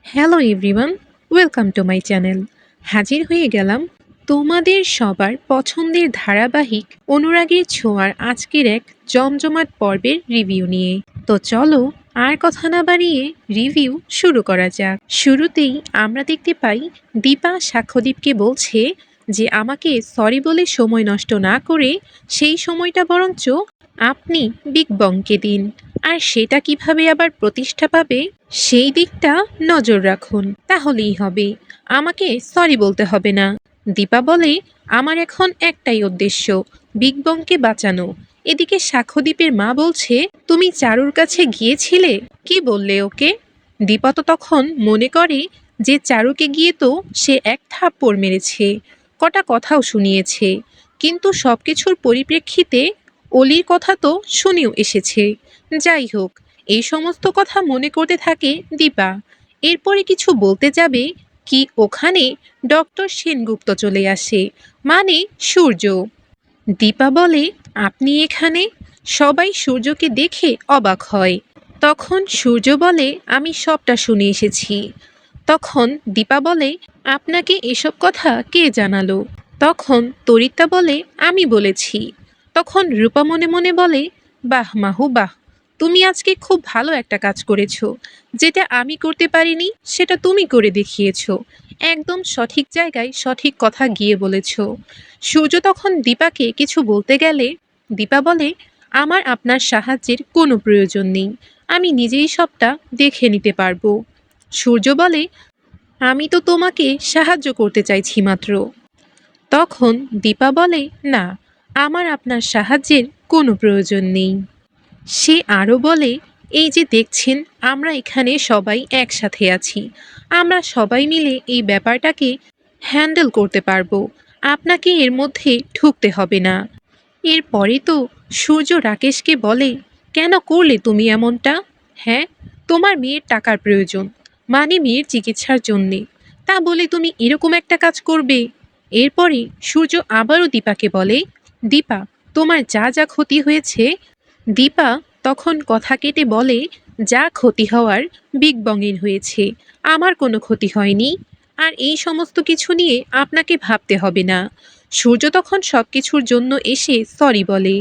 Hello everyone, welcome to my channel. হাজির হয়ে গেলাম তোমাদের সবার পছন্দের ধারাবাহিক অনুরাগের ছোঁয়ার আজকের এক জমজমাট পর্বের রিভিউ নিয়ে। তো চলো আর কথা না বাড়িয়ে রিভিউ শুরু করা যাক। শুরুতেই আমরা দেখতে পাই দীপা সাক্ষ্যদীপকে বলছে যে আমাকে সরি বলে সময় নষ্ট না করে সেই সময়টা বরঞ্চ আপনি বিগ বংকে দিন, আর সেটা কিভাবে আবার প্রতিষ্ঠা পাবে সেই দিকটা নজর রাখুন, তাহলেই হবে। আমাকে সরি বলতে হবে না। দীপা বলে আমার এখন একটাই উদ্দেশ্য, বিগ বংকে বাঁচানো। এদিকে সাক্ষ্যদীপের মা বলছে তুমি চারুর কাছে গিয়েছিলে, কি বললে ওকে? দীপা তো তখন মনে করে যে চারুকে গিয়ে তো সে এক থাপ্পড় মেরেছে, কটা কথাও শুনিয়েছে, কিন্তু সবকিছুর পরিপ্রেক্ষিতে অলির কথা তো শুনেও এসেছে। যাই হোক, এই সমস্ত কথা মনে করতে থাকে দীপা। এরপরে কিছু বলতে যাবে কি ওখানে ডক্টর সেনগুপ্ত চলে আসে, মানে সূর্য। দীপা বলে আপনি এখানে? সবাই সূর্যকে দেখে অবাক হয়। তখন সূর্য বলে আমি সবটা শুনে এসেছি। তখন দীপা বলে আপনাকে এসব কথা কে জানালো? তখন তরিতা বলে আমি বলেছি। তখন রূপা মনে মনে বলে বাহ মাহু বাহ, তুমি আজকে খুব ভালো একটা কাজ করেছো। যেটা আমি করতে পারিনি সেটা তুমি করে দেখিয়েছো। একদম সঠিক জায়গায় সঠিক কথা গিয়ে বলেছো। সূর্য তখন দীপাকে কিছু বলতে গেলে দীপা বলে আমার আপনার সাহায্যের কোনো প্রয়োজন নেই, আমি নিজেই সবটা দেখে নিতে পারবো। সূর্য বলে আমি তো তোমাকে সাহায্য করতে চাইছি মাত্র। তখন দীপা বলে না, আমার আপনার সাহায্যের কোনো প্রয়োজন নেই। সে আরও বলে এই যে দেখছেন আমরা এখানে সবাই একসাথে আছি, আমরা সবাই মিলে এই ব্যাপারটাকে হ্যান্ডেল করতে পারবো, আপনাকে এর মধ্যে ঢুকতে হবে না। এরপরে তো সূর্য রাকেশকে বলে কেন করলে তুমি এমনটা? হ্যাঁ, তোমার মেয়ের টাকার প্রয়োজন, মানে মেয়ের চিকিৎসার জন্যে, তা বলে তুমি এরকম একটা কাজ করবে? এরপরে সূর্য আবারও দীপাকে বলে দীপা, তোমার যা যা ক্ষতি হয়েছে। দীপা তখন কথা কেটে বলে যা ক্ষতি হওয়ার বিগ বংয়ের হয়েছে, আমার কোনো ক্ষতি হয়নি, আর এই সমস্ত কিছু নিয়ে আপনাকে ভাবতে হবে না। সূর্য তখন সব কিছুর জন্য এসে সরি বলে।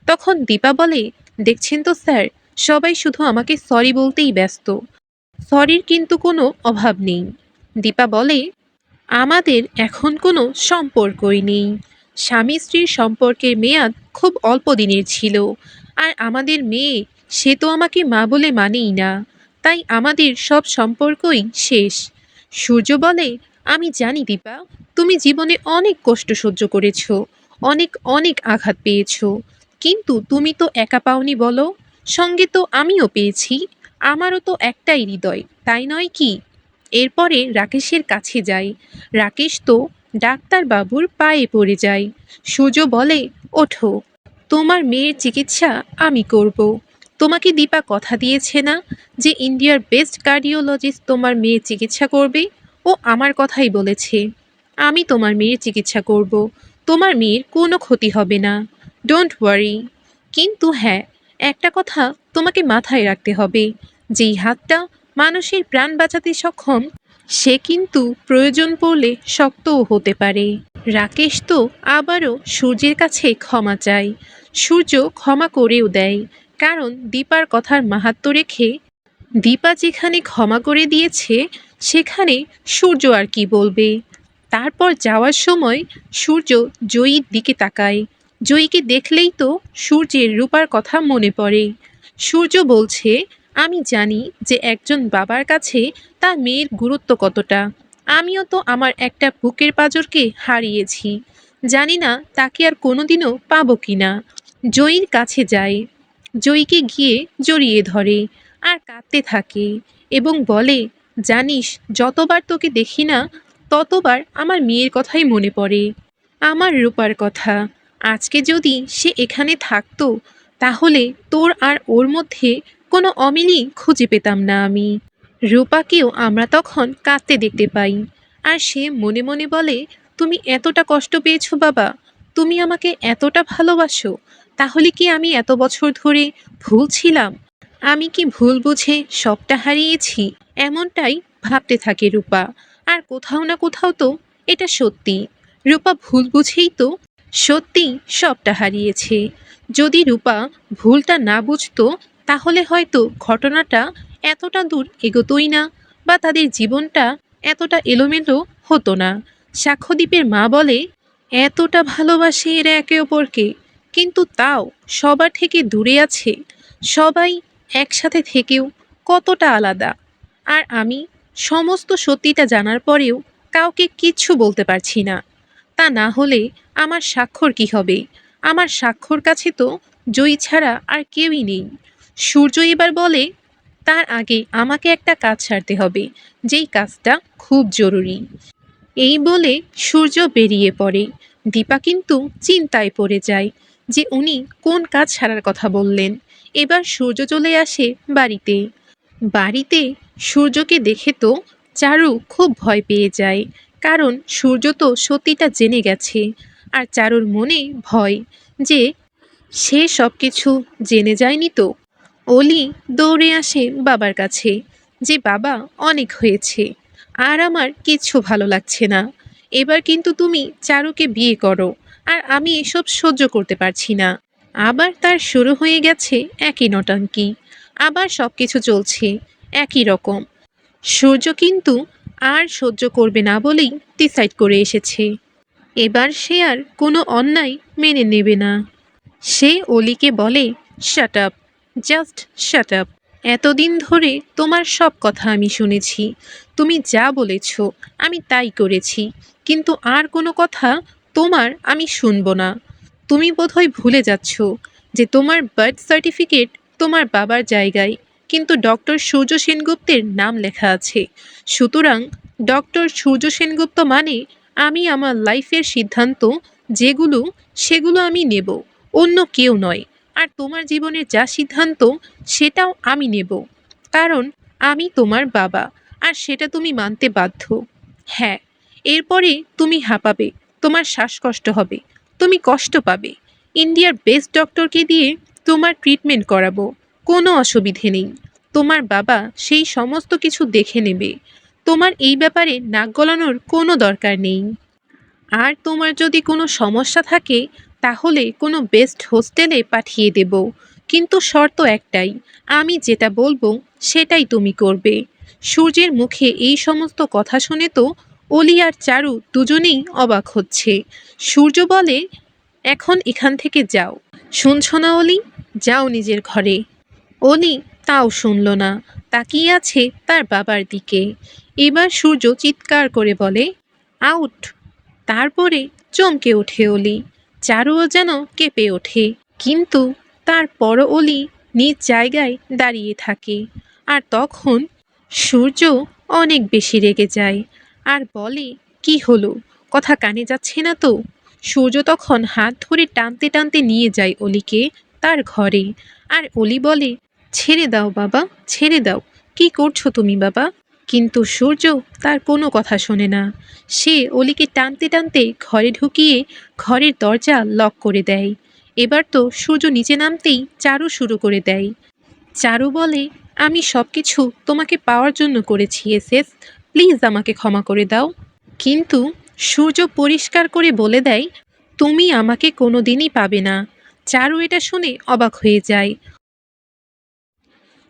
তখন দীপা বলে দেখছেন তো স্যার, সবাই শুধু আমাকে সরি বলতেই ব্যস্ত, সরির কিন্তু কোনো অভাব নেই। দীপা বলে আমাদের এখন কোনো সম্পর্কই নেই, স্বামী স্ত্রীর সম্পর্কের মেয়াদ খুব অল্প দিনের ছিল, আর আমাদের মেয়ে সে তো আমাকে মা বলে মানেই না, তাই আমাদের সব সম্পর্কই শেষ। সূর্য বলে আমি জানি দীপা, তুমি জীবনে অনেক কষ্ট সহ্য করেছো, অনেক অনেক আঘাত পেয়েছো, কিন্তু তুমি তো একা পাওনি বলো, সঙ্গে তো আমিও পেয়েছি, আমারও তো একটাই হৃদয়, তাই নয় কি? এরপরে রাকেশের কাছে যায়। রাকেশ তো ডাক্তারবাবুর পায়ে পড়ে যায়। সূর্য বলে ওঠো, তোমার মেয়ের চিকিৎসা আমি করব। তোমাকে দীপা কথা দিয়েছে না যে ইন্ডিয়ার বেস্ট কার্ডিওলজিস্ট তোমার মেয়ের চিকিৎসা করবে? ও আমার কথাই বলেছে, আমি তোমার মেয়ের চিকিৎসা করব, তোমার মেয়ের কোনো ক্ষতি হবে না, ডোন্ট ওয়ারি। কিন্তু হ্যাঁ, একটা কথা তোমাকে মাথায় রাখতে হবে, যেই হাতটা মানুষের প্রাণ বাঁচাতে সক্ষম সে কিন্তু প্রয়োজন পড়লে শক্তও হতে পারে। রাকেশ তো আবারও সূর্যের কাছে ক্ষমা চায়। সূর্য ক্ষমা করেও দেয়, কারণ দীপার কথার মাহাত্ম্য রেখে দীপা যেখানে ক্ষমা করে দিয়েছে সেখানে সূর্য আর কি বলবে। তারপর যাওয়ার সময় সূর্য জয়ীর দিকে তাকায়। জয়ীকে দেখলেই তো সূর্যের রূপার কথা মনে পড়ে। সূর্য বলছে আমি জানি যে একজন বাবার কাছে তার মেয়ের গুরুত্ব কতটা, আমিও তো আমার একটা বুকের পাঁজরকে হারিয়েছি, জানি না তাকে আর কোনোদিনও পাবো কিনা। জয়ীর কাছে যায়, জয়ীকে গিয়ে জড়িয়ে ধরে আর কাঁদতে থাকে এবং বলে জানিস, যতবার তোকে দেখি না ততবার আমার মেয়ের কথাই মনে পড়ে, আমার রূপার কথা। আজকে যদি সে এখানে থাকতো তাহলে তোর আর ওর মধ্যে কোনো অমিলই খুঁজে পেতাম না আমি। রূপাকেও আমরা তখন কাঁদতে দেখতে পাই, আর সে মনে মনে বলে তুমি এতটা কষ্ট পেয়েছো বাবা, তুমি আমাকে এতটা ভালোবাসো, তাহলে কি আমি এত বছর ধরে ভুল ছিলাম? আমি কি ভুল বুঝে সবটা হারিয়েছি? এমনটাই ভাবতে থাকে রূপা। আর কোথাও না কোথাও তো এটা সত্যি। রূপা ভুল বুঝেই তো সত্যি সবটা হারিয়েছে। যদি রূপা ভুলটা না বুঝতো তাহলে হয়তো ঘটনাটা এতটা দূর এগোতোই না, বা তাদের জীবনটা এতটা এলোমেলো হতো না। সাক্ষ্যদীপের মা বলে, এতটা ভালোবাসে এরা একে অপরকে, কিন্তু তাও সবার থেকে দূরে আছে। সবাই একসাথে থেকেও কতটা আলাদা। আর আমি সমস্ত সত্যিটা জানার পরেও কাউকে কিচ্ছু বলতে পারছি না। তা না হলে আমার স্বাক্ষর কি হবে? আমার স্বাক্ষর কাছে তো জয়ী ছাড়া আর কেউই নেই। সূর্য এবার বলে, তার আগে আমাকে একটা কাজ সারতে হবে, যেই কাজটা খুব জরুরি। এই বলে সূর্য বেরিয়ে পড়ে। দীপা কিন্তু চিন্তায় পড়ে যায় যে উনি কোন কাজ সারার কথা বললেন। এবার সূর্য চলে আসে বাড়িতে। বাড়িতে সূর্যকে দেখে তো চারু খুব ভয় পেয়ে যায়, কারণ সূর্য তো সত্যিটা জেনে গেছে। আর চারুর মনে ভয় যে সে সব কিছু জেনে যায়নি তো। অলি দৌড়ে আসে বাবার কাছে, যে বাবা, অনেক হয়েছে, আর আমার কিচ্ছু ভালো লাগছে না। এবার কিন্তু তুমি চারুকে বিয়ে করো, আর আমি এসব সহ্য করতে পারছি না। আবার তার শুরু হয়ে গেছে একই নটাঙ্কি। আবার সব কিছু চলছে একই রকম। সূর্য কিন্তু আর সহ্য করবে না বলেই ডিসাইড করে এসেছে, এবার সে আর কোনো অন্যায় মেনে নেবে না। সে অলিকে বলে, shut up, just shut up. এতদিন ধরে তোমার সব কথা আমি শুনেছি। তুমি যা বলেছ আমি তাই করেছি, কিন্তু আর কোনো কথা তোমার আমি শুনব না। তুমি বোধহয় ভুলে যাচ্ছ যে তোমার বার্থ সার্টিফিকেট তোমার বাবার জায়গায়, কিন্তু ডক্টর সূর্য সেনগুপ্তের নাম লেখা আছে। সুতরাং ডক্টর সূর্য সেনগুপ্ত মানে আমি আমার লাইফের সিদ্ধান্ত যেগুলো, সেগুলো আমি নেব, অন্য কেউ নয়। আর তোমার জীবনের যা সিদ্ধান্ত সেটাও আমি নেব, কারণ আমি তোমার বাবা, আর সেটা তুমি মানতে বাধ্য। হ্যাঁ, এরপরে তুমি হাঁপাবে, তোমার শ্বাসকষ্ট হবে, তুমি কষ্ট পাবে। ইন্ডিয়ার বেস্ট ডক্টরকে দিয়ে তোমার ট্রিটমেন্ট করাবো, কোনো অসুবিধে নেই। তোমার বাবা সেই সমস্ত কিছু দেখে নেবে। তোমার এই ব্যাপারে নাক গলানোর কোনো দরকার নেই। আর তোমার যদি কোনো সমস্যা থাকে তাহলে কোনো বেস্ট হোস্টেলে পাঠিয়ে দেব, কিন্তু শর্ত একটাই, আমি যেটা বলবো সেটাই তুমি করবে। সূর্যের মুখে এই সমস্ত কথা শুনে তো অলি আর চারু দুজনেই অবাক হচ্ছে। সূর্য বলে, এখন এখান থেকে যাও। শুনছ না অলি? যাও নিজের ঘরে। অলি তাও শুনল না, তাকিয়ে আছে তার বাবার দিকে। এবার সূর্য চিৎকার করে বলে, আউট। তারপরে চমকে ওঠে অলি। চারুও যেন কেঁপে ওঠে, কিন্তু তারপরও অলি নিজ জায়গায় দাঁড়িয়ে থাকে। আর তখন সূর্য অনেক বেশি রেগে যায় আর বলে, কি হলো, কথা কানে যাচ্ছে না তো? সূর্য তখন হাত ধরে টানতে টানতে নিয়ে যায় অলিকে তার ঘরে। আর অলি বলে, ছেড়ে দাও বাবা, ছেড়ে দাও, কি করছো তুমি বাবা? কিন্তু সূর্য তার কোনো কথা শোনে না। সে অলিকে টানতে টানতে ঘরে ঢুকিয়ে ঘরের দরজা লক করে দেয়। এবার তো সূর্য নিচে নামতেই চারু শুরু করে দেয়। চারু বলে, আমি সব কিছু তোমাকে পাওয়ার জন্য করেছি এসএস, প্লিজ আমাকে ক্ষমা করে দাও। কিন্তু সূর্য পরিষ্কার করে বলে দেয়, তুমি আমাকে কোনো দিনই পাবে না। চারু এটা শুনে অবাক হয়ে যায়।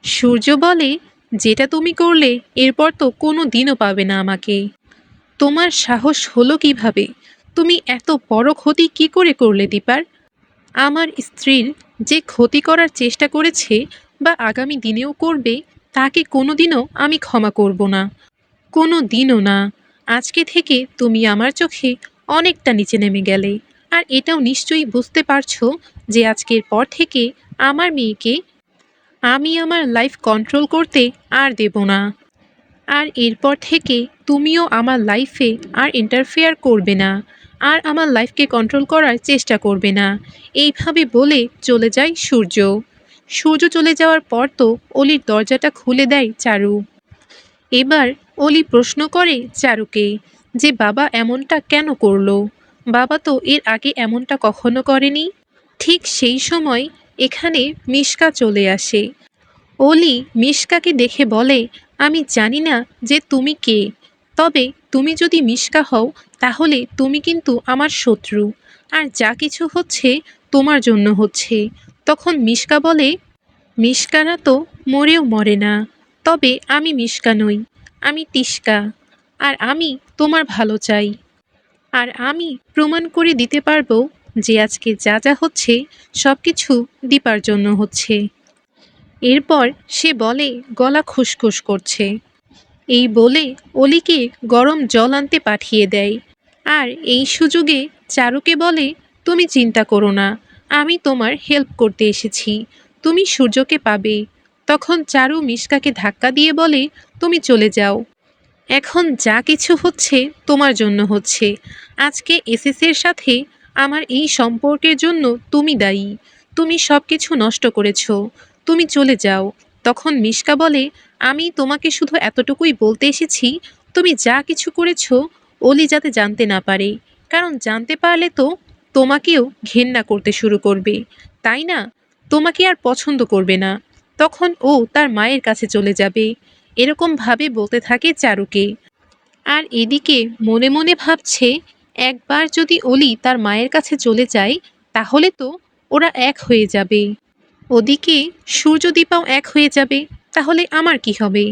সূর্য বলে, যেটা তুমি করলে এরপর তো কোনো দিনও পাবে না আমাকে। তোমার সাহস হলো কিভাবে? তুমি এত বড় ক্ষতি কি করে করলে দীপার? আমার স্ত্রীর যে ক্ষতি করার চেষ্টা করেছে বা আগামী দিনেও করবে, তাকে কোনোদিনও আমি ক্ষমা করব না, কোনো দিনও না। আজকে থেকে তুমি আমার চোখে অনেকটা নিচে নেমে গেলে। আর এটাও নিশ্চয়ই বুঝতে পারছো যে আজকের পর থেকে আমার মেয়েকে আমি আমার লাইফ কন্ট্রোল করতে আর দেব না। আর এরপর থেকে তুমিও আমার লাইফে আর ইন্টারফেয়ার করবে না, আর আমার লাইফকে কন্ট্রোল করার চেষ্টা করবে না। এইভাবে বলে চলে যায় সূর্য। সূর্য চলে যাওয়ার পর তো অলির দরজাটা খুলে দেয় চারু। এবার অলি প্রশ্ন করে চারুকে যে বাবা এমনটা কেন করলো? বাবা তো এর আগে এমনটা কখনো করেনি। ঠিক সেই সময় এখানে মিশকা চলে আসে। অলি মিশকাকে দেখে বলে, আমি জানি না যে তুমি কে, তবে তুমি যদি মিশকা হও তাহলে তুমি কিন্তু আমার শত্রু, আর যা কিছু হচ্ছে তোমার জন্য হচ্ছে। তখন মিশকা বলে, মিশকারা তো মরেও মরে না, তবে আমি মিশকা নই, আমি তিশকা, আর আমি তোমার ভালো চাই। আর আমি প্রমাণ করে দিতে পারবো যে আজকে যা যা হচ্ছে সব কিছু দীপার জন্য হচ্ছে। এরপর সে বলে গলা খুসখুস করছে। এই বলে অলিকে গরম জল আনতে পাঠিয়ে দেয়। আর এই সুযোগে চারুকে বলে, তুমি চিন্তা করো না, আমি তোমার হেল্প করতে এসেছি, তুমি সূর্যকে পাবে। তখন চারু মিশকাকে ধাক্কা দিয়ে বলে, তুমি চলে যাও, এখন যা কিছু হচ্ছে তোমার জন্য হচ্ছে। আজকে এসএসের সাথে আমার এই সম্পর্কের জন্য তুমি দায়ী, তুমি সব কিছু নষ্ট করেছো, তুমি চলে যাও। তখন মিশকা বলে, আমি তোমাকে শুধু এতটুকুই বলতে এসেছি, তুমি যা কিছু করেছো অলি যাতে জানতে না পারে, কারণ জানতে পারলে তো তোমাকেও ঘেন্না করতে শুরু করবে, তাই না? তোমাকে আর পছন্দ করবে না, তখন ও তার মায়ের কাছে চলে যাবে। এরকম ভাবে বলতে থাকে চারুকে। আর এদিকে মনে মনে ভাবছে, একবার যদি অলি তার মায়ের কাছে চলে যায় তাহলে তো ওরা এক হয়ে যাবে, ওদিকে সূর্যদীপাও এক হয়ে যাবে, তাহলে আমার কি হবে?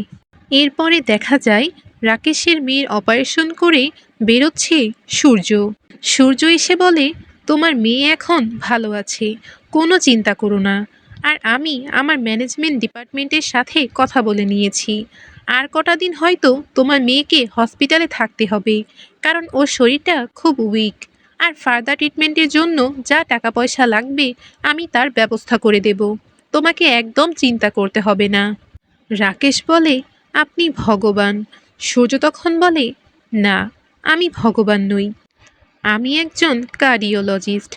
এরপরে দেখা যায় রাকেশের মেয়ের অপারেশন করে বেরোচ্ছে সূর্য। সূর্য এসে বলে, তোমার মেয়ে এখন ভালো আছে, কোনো চিন্তা করো না। আর আমি আমার ম্যানেজমেন্ট ডিপার্টমেন্টের সাথে কথা বলে নিয়েছি, আর কটা দিন হয়তো তোমার মেয়েকে হসপিটালে থাকতে হবে, কারণ ওর শরীরটা খুব উইক। আর ফার্দার ট্রিটমেন্টের জন্য যা টাকা পয়সা লাগবে আমি তার ব্যবস্থা করে দেব, তোমাকে একদম চিন্তা করতে হবে না। রাকেশ বলে, আপনি ভগবান। সূর্য তখন বলে, না, আমি ভগবান নই, আমি একজন কার্ডিওলজিস্ট,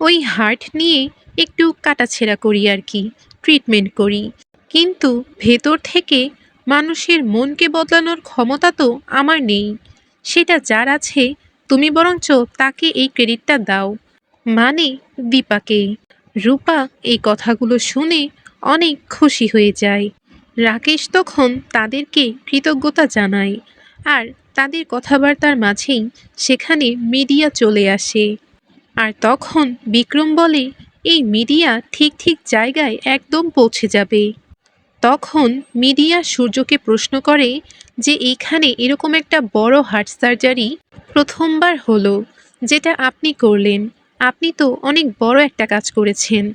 ওই হার্ট নিয়ে একটু কাটাছেঁড়া করি আর কি, ট্রিটমেন্ট করি, কিন্তু ভেতর থেকে মানুষের মনকে বদলানোর ক্ষমতা তো আমার নেই, সেটা যার আছে তুমি বরঞ্চ তাকে এই ক্রেডিটটা দাও, মানে দীপাকে। রূপা এই কথাগুলো শুনে অনেক খুশি হয়ে যায়। রাকেশ তখন তাদেরকে কৃতজ্ঞতা জানায়, আর তাদের কথাবার্তার মাঝেই সেখানে মিডিয়া চলে আসে। আর তখন বিক্রম বলে, এই মিডিয়া ঠিক ঠিক জায়গায় একদম পৌঁছে যাবে। তখন মিডিয়া সূর্যকে প্রশ্ন করে যে এইখানে এরকম একটা বড় হার্ট সার্জারি প্রথমবার হলো, যেটা আপনি করলেন, আপনি তো অনেক বড় একটা কাজ করেছেন।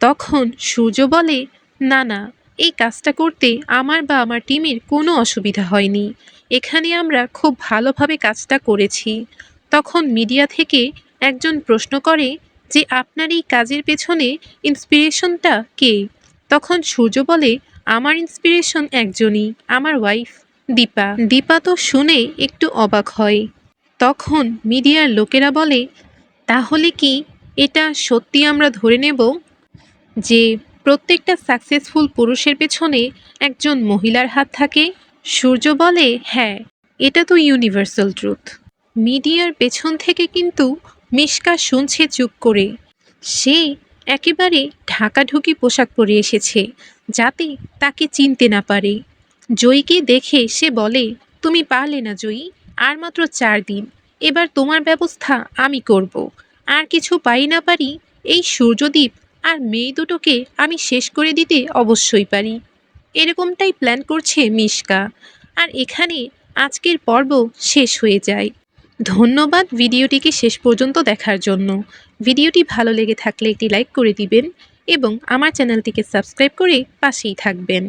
তখন সূর্য বলে, না না, এই কাজটা করতে আমার বা আমার টিমের কোনো অসুবিধা হয়নি, এখানে আমরা খুব ভালোভাবে কাজটা করেছি। তখন মিডিয়া থেকে একজন প্রশ্ন করে যে আপনার এই কাজের পেছনে ইন্সপিরেশনটা কে? তখন সূর্য বলে, আমার ইন্সপিরেশন একজনই, আমার ওয়াইফ দীপা। দীপা তো শুনে একটু অবাক হয়। তখন মিডিয়ার লোকেরা বলে, তাহলে কি এটা সত্যি আমরা ধরে নেব যে প্রত্যেকটা সাকসেসফুল পুরুষের পেছনে একজন মহিলার হাত থাকে? সূর্য বলে, হ্যাঁ, এটা তো ইউনিভার্সাল ট্রুথ। মিডিয়ার পেছন থেকে কিন্তু মিশকা শুনছে চুপ করে। সে একেবারে ঢাকাঢুকি পোশাক পরে এসেছে যাতে তাকে চিনতে না পারে। জয়ীকে দেখে সে বলে, তুমি পারলে না জয়ী, আর মাত্র 4 দিন, এবার তোমার ব্যবস্থা আমি করব। আর কিছু পাই না পারি, এই সূর্যদ্বীপ আর মেয়ে দুটোকে আমি শেষ করে দিতে অবশ্যই পারি। এরকমটাই প্ল্যান করছে মিশকা। আর এখানে আজকের পর্ব শেষ হয়ে যায়। ধন্যবাদ ভিডিওটিকে শেষ পর্যন্ত দেখার জন্য। ভিডিওটি ভালো লেগে থাকলে একটি লাইক করে দিবেন এবং আমার চ্যানেলটিকে সাবস্ক্রাইব করে পাশেই থাকবেন।